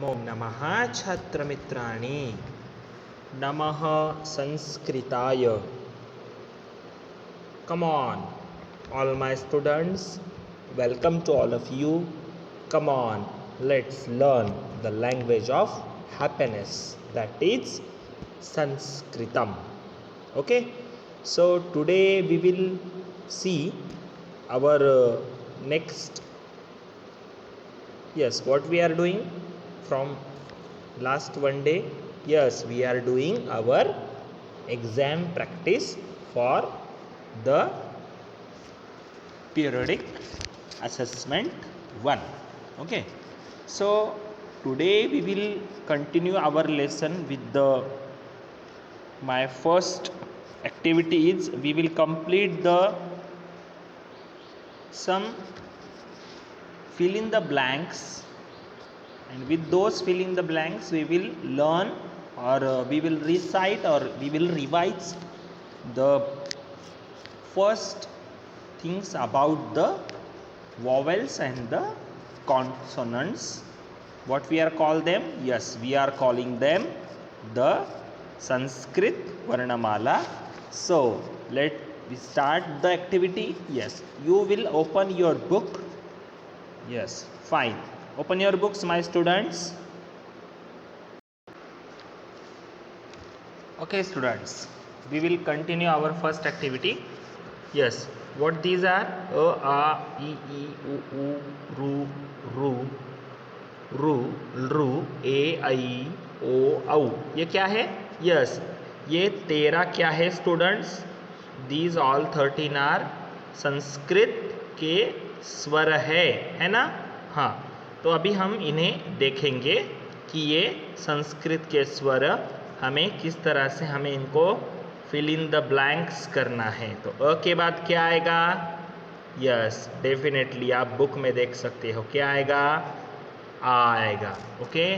नमो नमः छात्रमित्राणि नमः संस्कृताय. Come on, all my students, welcome to all of you. Come on, let's learn the language of happiness, that is Sanskritam. Okay, so today we will see our next, yes, what we are doing from last one day. Yes, we are doing our exam practice for the periodic assessment 1. Okay, so today we will continue our lesson with the my first activity is we will complete the some fill in the blanks, and with those fill in the blanks we will learn or we will recite or we will revise the first things about the vowels and the consonants. What we are call them? Yes, we are calling them the Sanskrit Varnamala. So let we start the activity. Yes, you will open your book. Yes, fine. Open your books, my students. Okay, students, we will continue our first activity. Yes, what these are? A, A, I, U, Ru, Ru, Ru, Ru, A, I, O, औ. ये क्या है? Yes, ये 13 क्या है students? These all 13 are Sanskrit के स्वर है ना? हाँ, तो अभी हम इन्हें देखेंगे कि ये संस्कृत के स्वर हमें किस तरह से हमें इनको फिल इन द ब्लैंक्स करना है. तो अ के बाद क्या आएगा? यस, डेफिनेटली आप बुक में देख सकते हो. क्या आएगा? आ आएगा. ओके,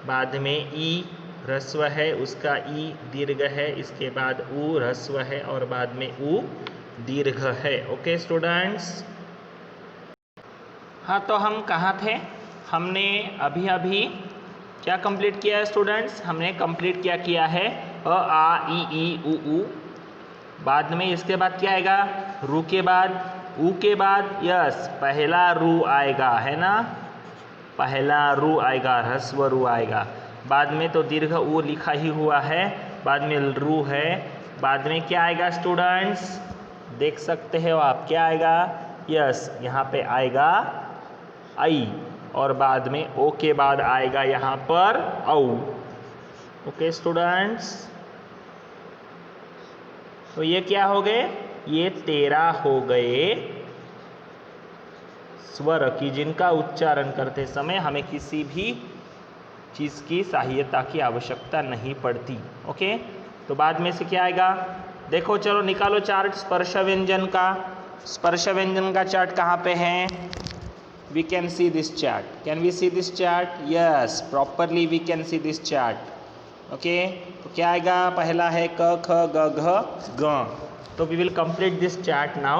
बाद में ई ह्रस्व है, उसका ई दीर्घ है, इसके बाद ऊ ह्रस्व है और बाद में ऊ दीर्घ है. ओके स्टूडेंट्स, हाँ, तो हम कहाँ थे? हमने अभी अभी क्या कंप्लीट किया है स्टूडेंट्स? हमने कंप्लीट क्या किया है? अ, आ, ई, उ. बाद में इसके बाद क्या आएगा? रू के बाद, ऊ के बाद, यस, पहला रू आएगा, है ना? पहला रू आएगा, ह्रस्व रू आएगा. बाद में तो दीर्घ ऊ लिखा ही हुआ है, बाद में रू है. बाद में क्या आएगा स्टूडेंट्स? देख सकते हो आप, क्या आएगा? यस, यहाँ पे आएगा आई, और बाद में ओ के बाद आएगा यहाँ पर औ. ओके स्टूडेंट्स, तो ये क्या हो गए? ये 13 हो गए स्वर की जिनका उच्चारण करते समय हमें किसी भी चीज़ की सहायता की आवश्यकता नहीं पड़ती. ओके, तो बाद में से क्या आएगा? देखो, चलो निकालो चार्ट स्पर्श व्यंजन का. स्पर्श व्यंजन का चार्ट कहाँ पे है? We can see this chart. Can we see this chart? Yes, properly we can see this chart. Okay, तो क्या आएगा? पहला है क, ख, ग, घ, ग. तो we will complete this chart now.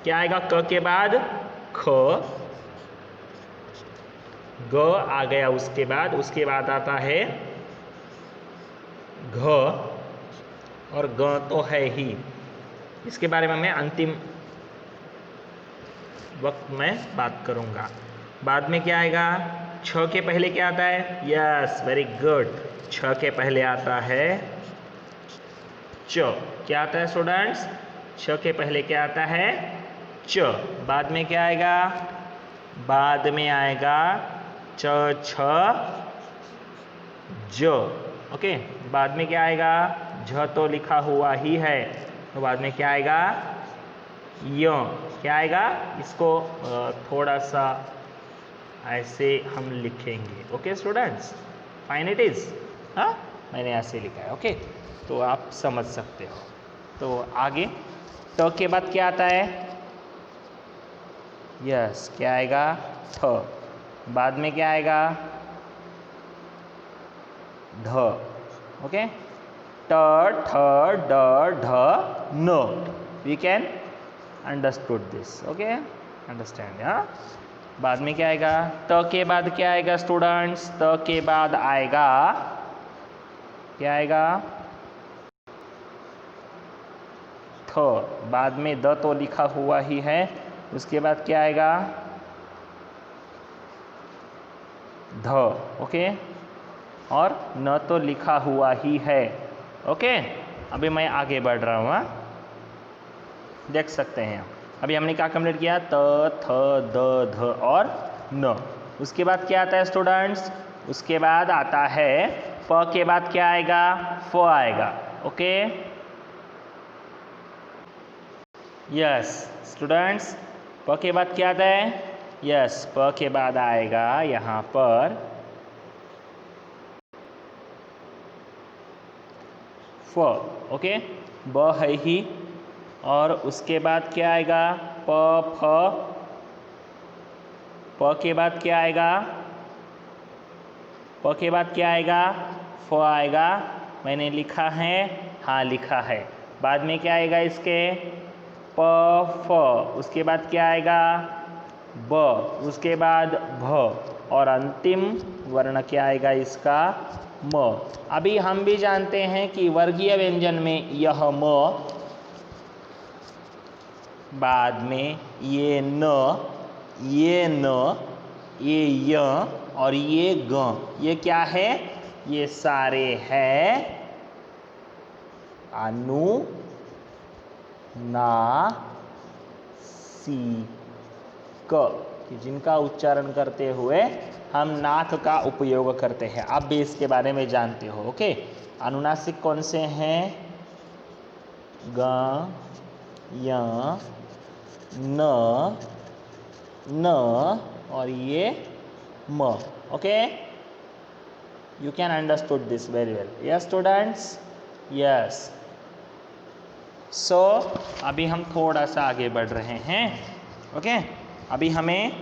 क्या आएगा? क के बाद ख, ग आ गया, उसके बाद आता है घ, और ग तो है ही. इसके बारे में मैं अंतिम वक्त में बात करूंगा. बाद में क्या आएगा? छ के पहले क्या आता है? Yes, very good. छ के पहले आता है च. क्या आता है स्टूडेंट्स? छ के पहले क्या आता है? च. बाद में क्या आएगा? बाद में आएगा च, छ, ज. ओके, बाद में क्या आएगा? झ तो लिखा हुआ ही है, तो बाद में क्या आएगा? य. क्या आएगा? इसको थोड़ा सा ऐसे हम लिखेंगे. Okay students, fine it is. हाँ, मैंने ऐसे लिखा है. ओके, तो आप समझ सकते हो. तो आगे ट के बाद क्या आता है? यस, क्या आएगा? थ. बाद में क्या आएगा? ध. ओके, ट, ठ, ड, ढ, न. We can understood this. Okay, understand? Yeah, बाद में क्या आएगा? त के बाद क्या आएगा स्टूडेंट्स? त के बाद आएगा, क्या आएगा? थ। बाद में द तो लिखा हुआ ही है, उसके बाद क्या आएगा? ध। ओके, और न तो लिखा हुआ ही है। ओके, अभी मैं आगे बढ़ रहा हूँ। हाँ, देख सकते हैं अभी हमने क्या कंप्लीट किया? त, थ, द, ध और न। उसके बाद क्या आता है स्टूडेंट्स? उसके बाद आता है प के बाद क्या आएगा? फ आएगा। ओके, यस स्टूडेंट्स, प के बाद क्या आता है? यस, प के बाद आएगा यहाँ पर फ। ओके, ब है ही, और उसके बाद क्या आएगा? प, फ। प के बाद क्या आएगा? प के बाद क्या आएगा? फ आएगा। मैंने लिखा है? हाँ लिखा है। बाद में क्या आएगा इसके? प, फ। उसके बाद क्या आएगा? ब। उसके बाद भ, और अंतिम वर्ण क्या आएगा इसका? म। अभी हम भी जानते हैं कि वर्गीय व्यंजन में यह म, बाद में ये न, ये न, ये य और ये ग, ये क्या है? ये सारे हैं अनुनासिक, जिनका उच्चारण करते हुए हम नाक का उपयोग करते हैं। आप भी इसके बारे में जानते हो। ओके, अनुनासिक कौन से हैं? ग, य, न, न और ये म। Okay, you can understood this very well. Yes students, yes. So अभी हम थोड़ा सा आगे बढ़ रहे हैं। ओके, अभी हमें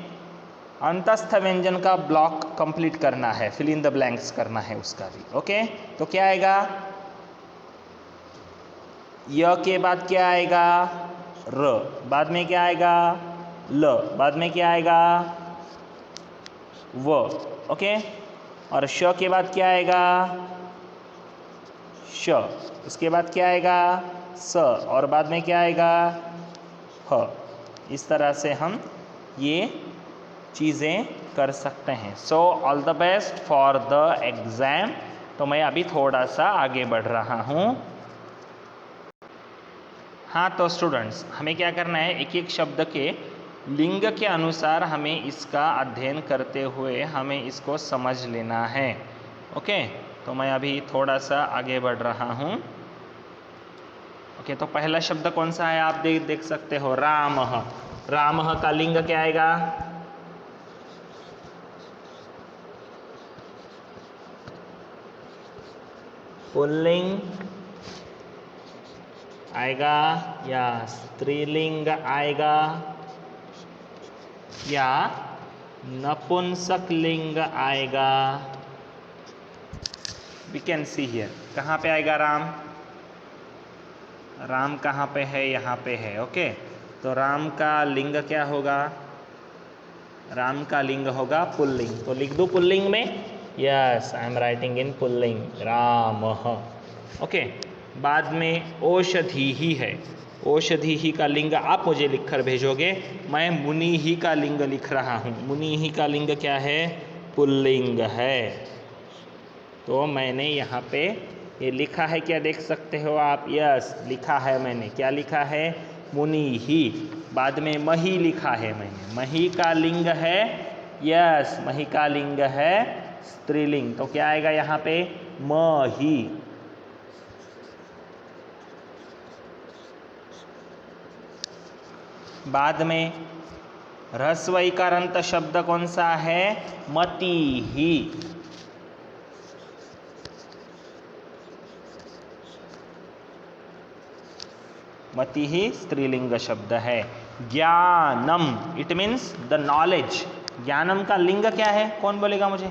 अंतस्थ व्यंजन का ब्लॉक कंप्लीट करना है, फिल इन द ब्लैंक्स करना है उसका भी। ओके, तो क्या आएगा? य के बाद क्या आएगा? र। बाद में क्या आएगा? ल। बाद में क्या आएगा? व। ओके, और श के बाद क्या आएगा? श। उसके बाद क्या आएगा? स, और बाद में क्या आएगा? ह। इस तरह से हम ये चीज़ें कर सकते हैं। So all the best for the exam. तो मैं अभी थोड़ा सा आगे बढ़ रहा हूँ। हाँ, तो स्टूडेंट्स हमें क्या करना है? एक एक शब्द के लिंग के अनुसार हमें इसका अध्ययन करते हुए हमें इसको समझ लेना है। ओके, तो मैं अभी थोड़ा सा आगे बढ़ रहा हूँ। ओके, तो पहला शब्द कौन सा है? आप देख सकते हो, रामः। रामः का लिंग क्या आएगा? पुल्लिंग आएगा या स्त्रीलिंग आएगा या नपुंसक लिंग आएगा? We can see here. कहाँ पे आएगा राम? राम कहाँ पे है? यहाँ पे है। ओके, तो राम का लिंग क्या होगा? राम का लिंग होगा पुल्लिंग। तो लिख दूँ पुल्लिंग में? Yes, I am writing in pulling, रामः। ओके, बाद में औषधि ही है। औषधि ही का लिंग आप मुझे लिखकर भेजोगे। मैं मुनि ही का लिंग लिख रहा हूँ। मुनि ही का लिंग क्या है? पुल्लिंग है। तो मैंने यहाँ पे ये लिखा है, क्या देख सकते हो आप? यस, लिखा है मैंने। क्या लिखा है? मुनि ही। बाद में मही लिखा है मैंने। मही का लिंग है, यस, मही का लिंग है स्त्रीलिंग। तो क्या आएगा यहाँ पे? मही। बाद में ह्रस्व इकारांत शब्द कौन सा है? मति ही। मति ही स्त्रीलिंग शब्द है। ज्ञानम, इट मीन्स द नॉलेज। ज्ञानम का लिंग क्या है? कौन बोलेगा मुझे?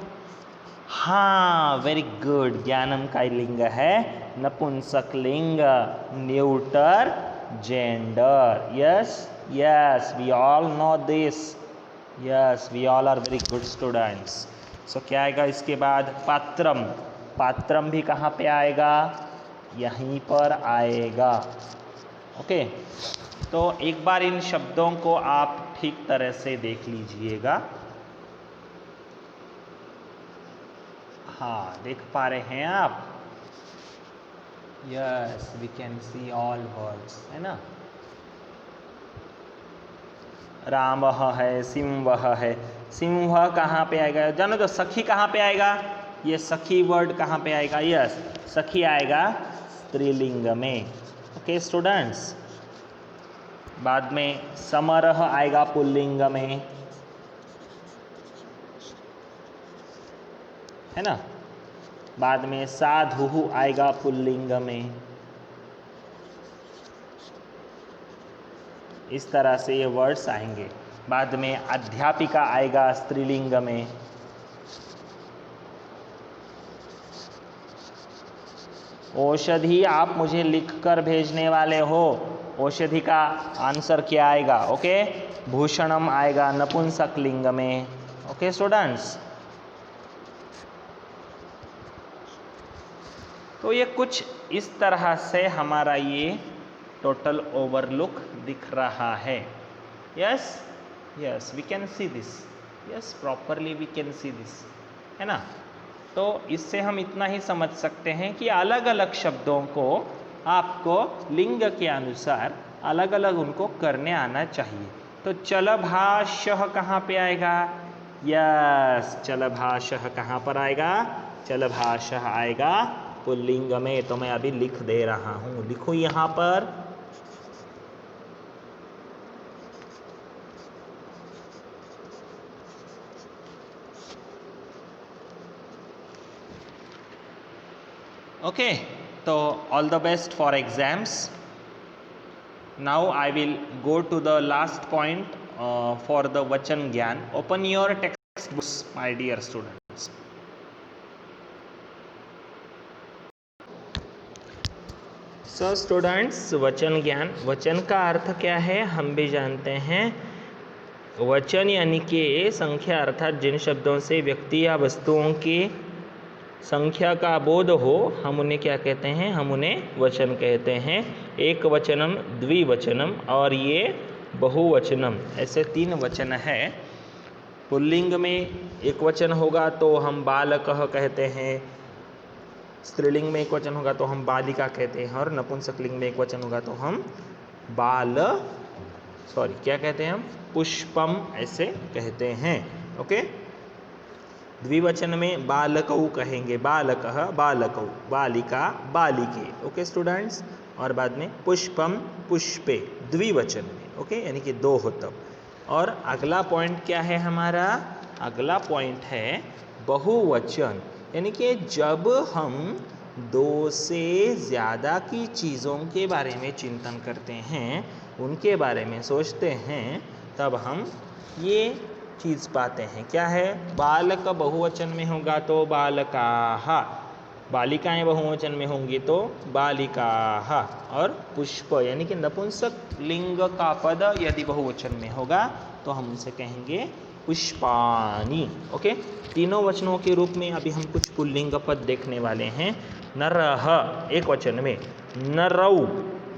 हाँ, वेरी गुड। ज्ञानम का लिंग है नपुंसक लिंग, neuter gender. Yes, yes, we all know this. Yes, we all are very good students. So क्या आएगा इसके बाद? पात्रम। पात्रम भी कहाँ पे आएगा? यहीं पर आएगा। ओके, तो एक बार इन शब्दों को आप ठीक तरह से देख लीजिएगा। हाँ, देख पा रहे हैं आप? Yes, we can see all words, है ना। रामः है, सिंह है। सिंह कहाँ पे आएगा? जानो तो सखी कहाँ पे आएगा? ये सखी वर्ड कहाँ पे आएगा? यस, सखी आएगा स्त्रीलिंग में। ओके स्टूडेंट्स, बाद में समरह आएगा पुल्लिंग में, है ना। बाद में साधु आएगा पुल्लिंग में। इस तरह से ये वर्ड्स आएंगे। बाद में अध्यापिका आएगा स्त्रीलिंग में। औषधि आप मुझे लिखकर भेजने वाले हो, औषधि का आंसर क्या आएगा? ओके, भूषणम आएगा नपुंसक लिंग में। ओके स्टूडेंट्स, तो ये कुछ इस तरह से हमारा ये टोटल ओवरलुक दिख रहा है। Yes yes, we can see this. Yes, properly we can see this, है ना। तो इससे हम इतना ही समझ सकते हैं कि अलग अलग शब्दों को आपको लिंग के अनुसार अलग अलग उनको करने आना चाहिए। तो चलभाषः कहाँ पे आएगा? यस, चलभाषः कहाँ पर आएगा? चलभाषः आएगा पुल्लिंग में। तो मैं अभी लिख दे रहा हूँ, लिखो यहाँ पर। Okay, so all the best for exams. Now I will go to the last point for the Vachan Gyan. Open your textbooks, my dear students. So students, वचन ज्ञान, वचन का अर्थ क्या है हम भी जानते हैं। वचन यानी कि संख्या, अर्थात जिन शब्दों से व्यक्ति या वस्तुओं की संख्या का बोध हो, हम उन्हें क्या कहते हैं? हम उन्हें वचन कहते हैं। एक वचनम, द्विवचनम और ये बहुवचनम, ऐसे 3 वचन है। पुल्लिंग में एक वचन होगा तो हम बालकः कहते हैं, स्त्रीलिंग में एक वचन होगा तो हम बालिका कहते हैं, और नपुंसकलिंग में एक वचन होगा तो हम क्या कहते हैं? हम पुष्पम ऐसे कहते हैं। ओके, द्विवचन में बालकौ कहेंगे, बालकः बालकौ, बालिका बालिके। ओके स्टूडेंट्स, और बाद में पुष्पम पुष्पे, द्विवचन में। ओके, यानी कि 2 हो तब। और अगला पॉइंट क्या है हमारा? अगला पॉइंट है बहुवचन, यानी कि जब हम 2 से ज़्यादा की चीज़ों के बारे में चिंतन करते हैं, उनके बारे में सोचते हैं, तब हम ये चीज़ पाते हैं। क्या है? बालक बहुवचन में होगा तो बालकाः, बालिकाएं बहुवचन में होंगी तो बालिकाः, और पुष्प यानी कि नपुंसक लिंग का पद यदि बहुवचन में होगा तो हम उसे कहेंगे पुष्पाणि। ओके, तीनों वचनों के रूप में अभी हम कुछ पुल्लिंग पद देखने वाले हैं। नरः एक वचन में, नरौ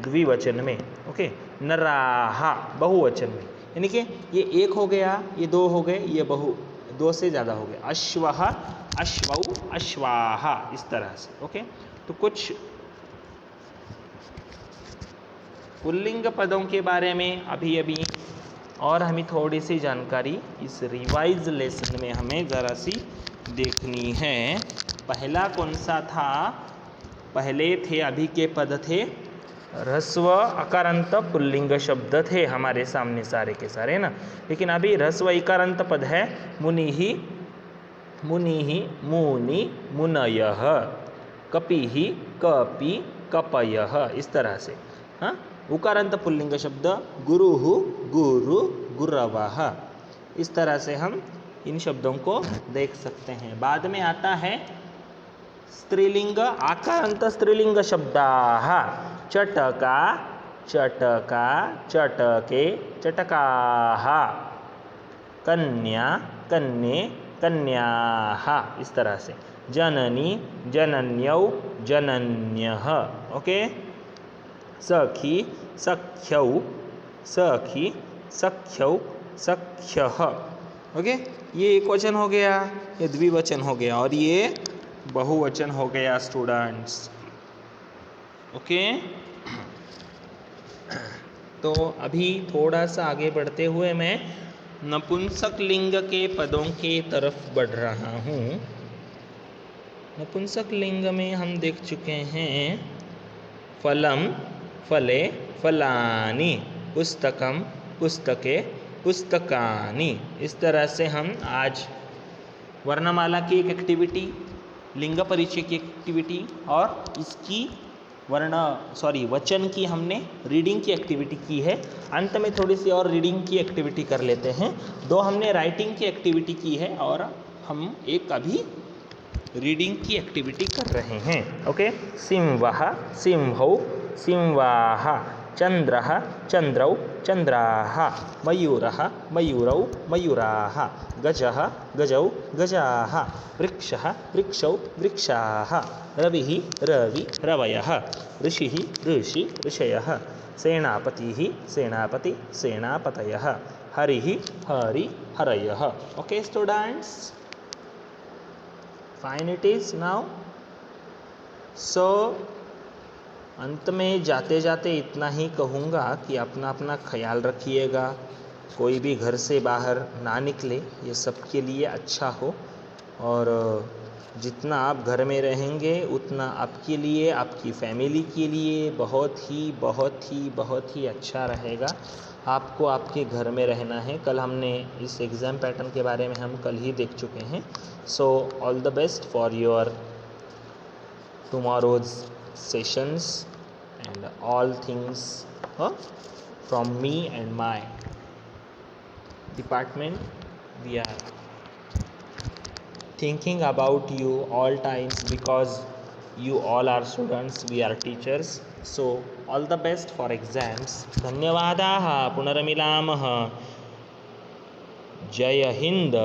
द्विवचन में, ओके, नराः बहुवचन में, यानी कि ये 1 हो गया, ये 2 हो गए, ये 2 से ज़्यादा हो गए। अश्वः अश्वौ अश्वाः, इस तरह से। ओके, तो कुछ पुल्लिंग पदों के बारे में अभी और हमें थोड़ी सी जानकारी इस रिवाइज लेसन में हमें ज़रा सी देखनी है। पहला कौन सा था? पहले थे, अभी के पद थे ह्रस्व अकारांत पुल्लिंग शब्द थे हमारे सामने सारे के सारे, ना। लेकिन अभी ह्रस्व इकारांत पद है मुनिहि मुनिहि मुनि मुनयः, कपिहि कपि कपयः, इस तरह से। हाँ, उकारांत पुल्लिंग शब्द गुरुहु गुरु गुरवः, इस तरह से हम इन शब्दों को देख सकते हैं। बाद में आता है स्त्रीलिंग आकारांत स्त्रीलिंग शब्दाः, चटका चटका चटके चटकाः, कन्या कन्ये कन्याः, इस तरह से। जननी जनन्यौ जनन्यः, ओके। सखी सख्यौ सखी सख्यौ सख्यः, ओके। ये एक वचन हो गया, ये द्विवचन हो गया और ये बहुवचन हो गया स्टूडेंट्स, ओके। तो अभी थोड़ा सा आगे बढ़ते हुए मैं नपुंसक लिंग के पदों के तरफ बढ़ रहा हूँ। नपुंसक लिंग में हम देख चुके हैं फलम फले फलानि, पुस्तकम पुस्तके पुस्तकानि। इस तरह से हम आज वर्णमाला की एक एक्टिविटी, लिंग परिचय की एक्टिविटी और इसकी वचन की हमने रीडिंग की एक्टिविटी की है। अंत में थोड़ी सी और रीडिंग की एक्टिविटी कर लेते हैं। 2 हमने राइटिंग की एक्टिविटी की है और हम एक अभी रीडिंग की एक्टिविटी कर रहे हैं, ओके। सिंहः सिंहौ सिंहाः, चंद्रः चंद्रौ चंद्राः, मयूरः मयूरौ मयूराः, गजः गजौ गजाः, वृक्षः वृक्षौ वृक्षाः, रविः रवि रवयः, ऋषिः ऋषि ऋषयः, सेनापतिः सेनापति सेनापतयः, हरिः हरि हरयः, okay students, fine it is now. So अंत में जाते जाते इतना ही कहूँगा कि अपना अपना ख्याल रखिएगा, कोई भी घर से बाहर ना निकले, ये सबके लिए अच्छा हो। और जितना आप घर में रहेंगे उतना आपके लिए, आपकी फैमिली के लिए बहुत ही बहुत ही बहुत ही अच्छा रहेगा। आपको आपके घर में रहना है। कल हमने इस एग्ज़ाम पैटर्न के बारे में हम कल ही देख चुके हैं। So all the best for your tomorrow's sessions and all things from me and my department. We are thinking about you all times because you all are students, we are teachers. So all the best for exams. धन्यवादाः, पुनर्मिलामः, जय Hind.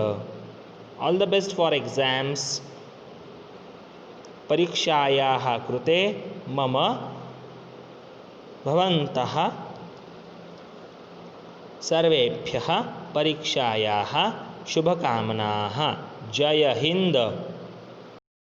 All the best for exams. परीक्षायाः कृते मम भवन्तः सर्वेभ्यः परीक्षायाः शुभकामनाः। जय हिंद।